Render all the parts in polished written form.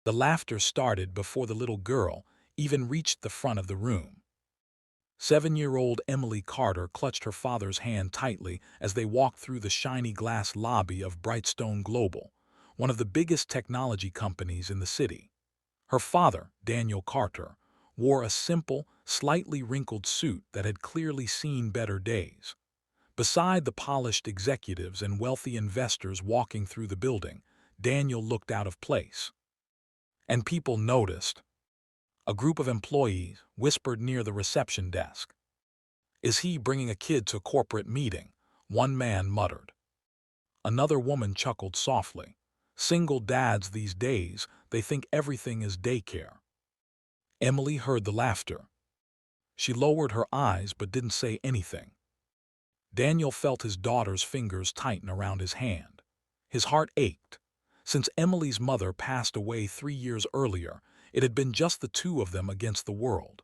The laughter started before the little girl even reached the front of the room. 7-year-old Emily Carter clutched her father's hand tightly as they walked through the shiny glass lobby of Brightstone Global, one of the biggest technology companies in the city. Her father, Daniel Carter, wore a simple, slightly wrinkled suit that had clearly seen better days. Beside the polished executives and wealthy investors walking through the building, Daniel looked out of place. And people noticed. A group of employees whispered near the reception desk. "Is he bringing a kid to a corporate meeting?" one man muttered. Another woman chuckled softly. "Single dads these days, they think everything is daycare." Emily heard the laughter. She lowered her eyes but didn't say anything. Daniel felt his daughter's fingers tighten around his hand. His heart ached. Since Emily's mother passed away 3 years earlier, it had been just the two of them against the world.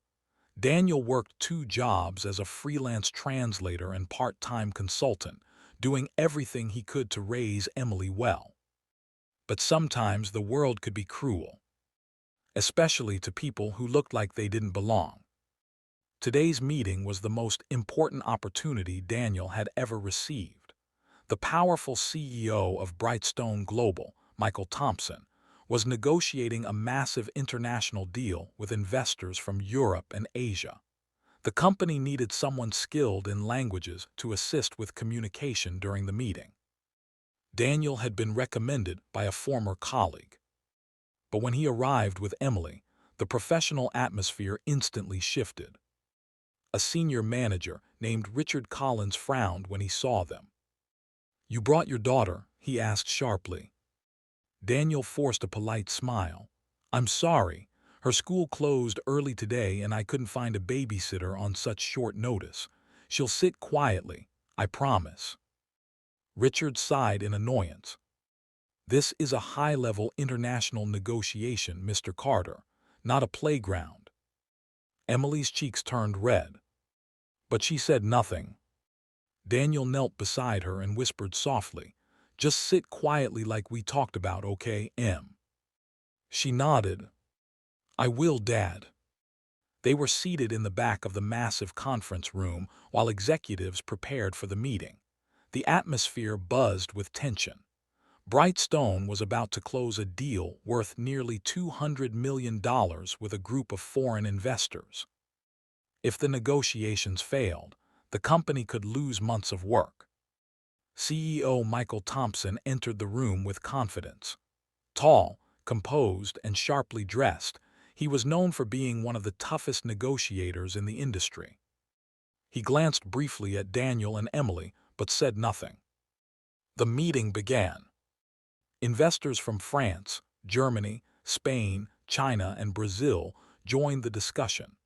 Daniel worked 2 jobs as a freelance translator and part-time consultant, doing everything he could to raise Emily well. But sometimes the world could be cruel, especially to people who looked like they didn't belong. Today's meeting was the most important opportunity Daniel had ever received. The powerful CEO of Brightstone Global, Michael Thompson, was negotiating a massive international deal with investors from Europe and Asia. The company needed someone skilled in languages to assist with communication during the meeting. Daniel had been recommended by a former colleague. But when he arrived with Emily, the professional atmosphere instantly shifted. A senior manager named Richard Collins frowned when he saw them. "You brought your daughter?" he asked sharply. Daniel forced a polite smile. "I'm sorry. Her school closed early today and I couldn't find a babysitter on such short notice. She'll sit quietly, I promise." Richard sighed in annoyance. "This is a high-level international negotiation, Mr. Carter, not a playground." Emily's cheeks turned red, but she said nothing. Daniel knelt beside her and whispered softly, "Just sit quietly like we talked about, okay, Em?" She nodded. "I will, Dad." They were seated in the back of the massive conference room while executives prepared for the meeting. The atmosphere buzzed with tension. Brightstone was about to close a deal worth nearly $200 million with a group of foreign investors. If the negotiations failed, the company could lose months of work. CEO Michael Thompson entered the room with confidence. Tall, composed, and sharply dressed, he was known for being one of the toughest negotiators in the industry. He glanced briefly at Daniel and Emily, but said nothing. The meeting began. Investors from France, Germany, Spain, China, and Brazil joined the discussion.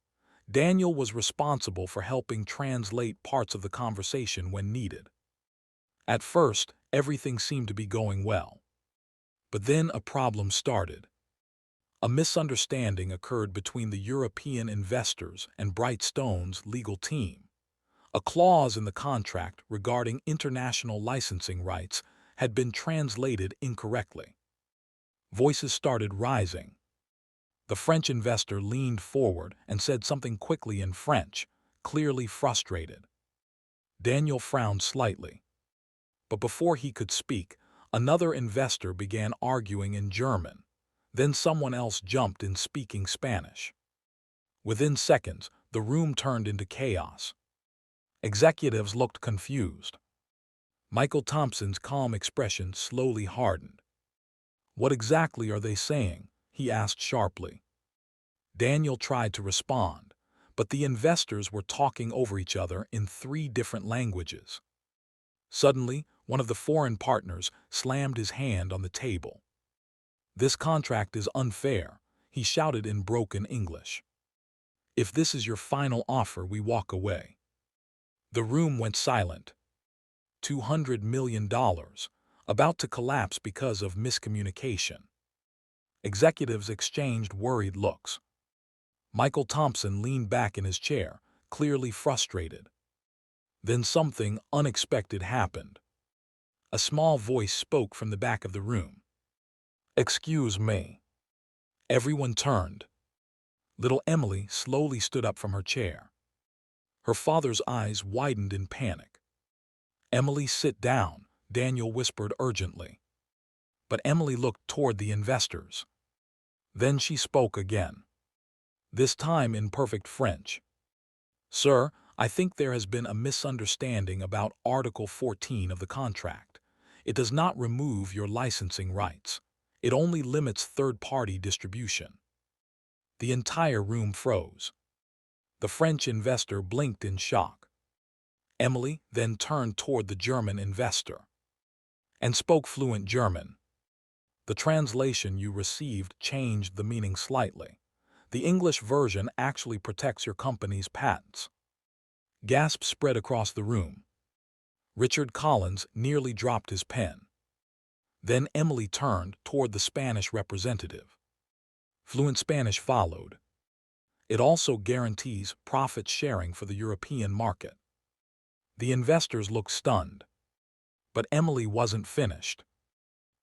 Daniel was responsible for helping translate parts of the conversation when needed. At first, everything seemed to be going well. But then a problem started. A misunderstanding occurred between the European investors and Brightstone's legal team. A clause in the contract regarding international licensing rights had been translated incorrectly. Voices started rising. The French investor leaned forward and said something quickly in French, clearly frustrated. Daniel frowned slightly. But before he could speak, another investor began arguing in German. Then someone else jumped in speaking Spanish. Within seconds, the room turned into chaos. Executives looked confused. Michael Thompson's calm expression slowly hardened. "What exactly are they saying?" he asked sharply. Daniel tried to respond, but the investors were talking over each other in 3 different languages. Suddenly, one of the foreign partners slammed his hand on the table. "This contract is unfair," he shouted in broken English. "If this is your final offer, we walk away." The room went silent. $200 million, about to collapse because of miscommunication. Executives exchanged worried looks. Michael Thompson leaned back in his chair, clearly frustrated. Then something unexpected happened. A small voice spoke from the back of the room. "Excuse me." Everyone turned. Little Emily slowly stood up from her chair. Her father's eyes widened in panic. "Emily, sit down," Daniel whispered urgently. But Emily looked toward the investors. Then she spoke again, this time in perfect French. "Sir, I think there has been a misunderstanding about Article 14 of the contract. It does not remove your licensing rights. It only limits third-party distribution." The entire room froze. The French investor blinked in shock. Emily then turned toward the German investor and spoke fluent German. "The translation you received changed the meaning slightly. The English version actually protects your company's patents." Gasps spread across the room. Richard Collins nearly dropped his pen. Then Emily turned toward the Spanish representative. Fluent Spanish followed. "It also guarantees profit sharing for the European market." The investors looked stunned. But Emily wasn't finished.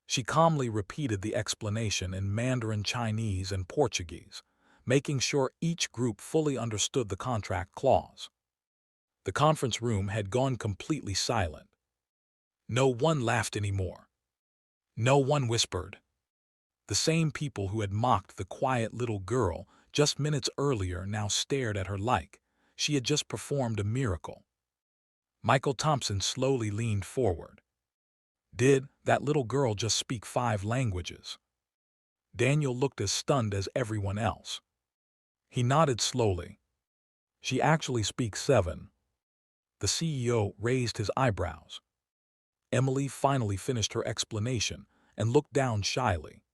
She calmly repeated the explanation in Mandarin, Chinese, and Portuguese, making sure each group fully understood the contract clause. The conference room had gone completely silent. No one laughed anymore. No one whispered. The same people who had mocked the quiet little girl just minutes earlier now stared at her like she had just performed a miracle. Michael Thompson slowly leaned forward. "Did that little girl just speak 5 languages?" Daniel looked as stunned as everyone else. He nodded slowly. "She actually speaks 7. The CEO raised his eyebrows. Emily finally finished her explanation and looked down shyly.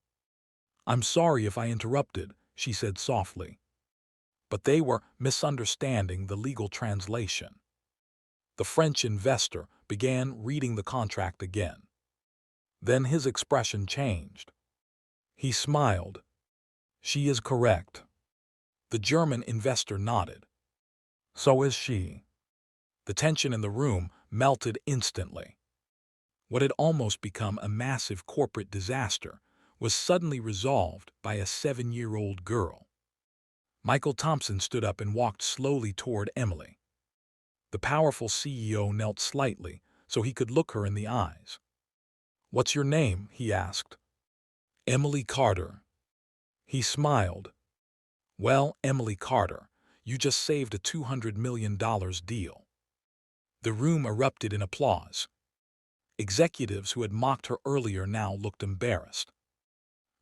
"I'm sorry if I interrupted," she said softly. But they were misunderstanding the legal translation. The French investor began reading the contract again. Then his expression changed. He smiled. "She is correct." The German investor nodded. "So is she." The tension in the room melted instantly. What had almost become a massive corporate disaster was suddenly resolved by a 7-year-old girl. Michael Thompson stood up and walked slowly toward Emily. The powerful CEO knelt slightly so he could look her in the eyes. "What's your name?" he asked. "Emily Carter." He smiled. "Well, Emily Carter, you just saved a $200 million deal." The room erupted in applause. Executives who had mocked her earlier now looked embarrassed.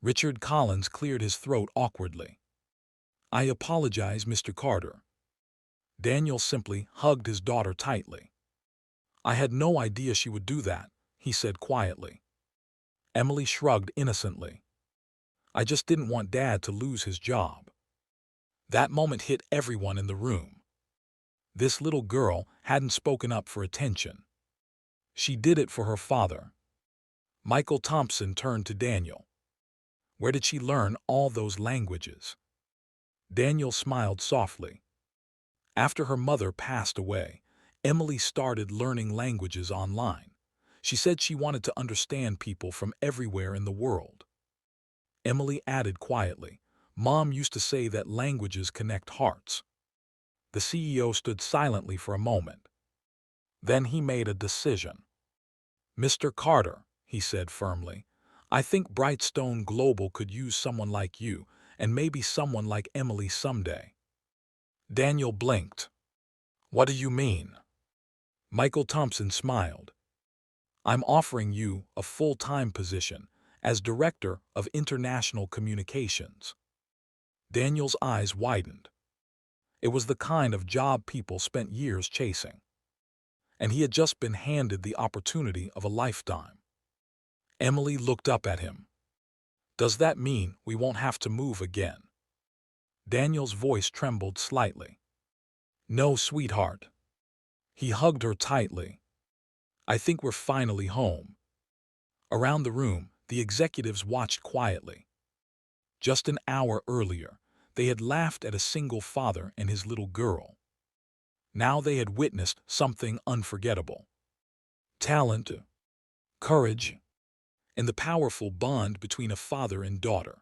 Richard Collins cleared his throat awkwardly. "I apologize, Mr. Carter." Daniel simply hugged his daughter tightly. "I had no idea she would do that," he said quietly. Emily shrugged innocently. "I just didn't want Dad to lose his job." That moment hit everyone in the room. This little girl hadn't spoken up for attention. She did it for her father. Michael Thompson turned to Daniel. "Where did she learn all those languages?" Daniel smiled softly. "After her mother passed away, Emily started learning languages online. She said she wanted to understand people from everywhere in the world." Emily added quietly, "Mom used to say that languages connect hearts." The CEO stood silently for a moment. Then he made a decision. "Mr. Carter," he said firmly, "I think Brightstone Global could use someone like you, and maybe someone like Emily someday." Daniel blinked. "What do you mean?" Michael Thompson smiled. "I'm offering you a full-time position as Director of International Communications." Daniel's eyes widened. It was the kind of job people spent years chasing. And he had just been handed the opportunity of a lifetime. Emily looked up at him. "Does that mean we won't have to move again?" Daniel's voice trembled slightly. "No, sweetheart." He hugged her tightly. "I think we're finally home." Around the room, the executives watched quietly. Just an hour earlier, they had laughed at a single father and his little girl. Now they had witnessed something unforgettable. Talent, courage, and the powerful bond between a father and daughter.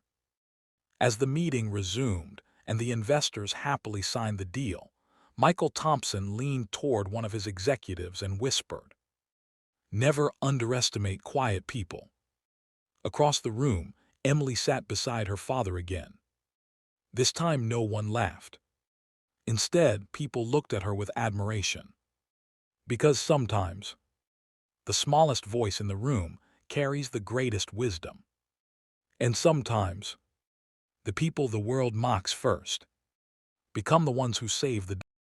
As the meeting resumed and the investors happily signed the deal, Michael Thompson leaned toward one of his executives and whispered, "Never underestimate quiet people." Across the room, Emily sat beside her father again. This time no one laughed. Instead, people looked at her with admiration. Because sometimes, the smallest voice in the room carries the greatest wisdom. And sometimes, the people the world mocks first become the ones who save the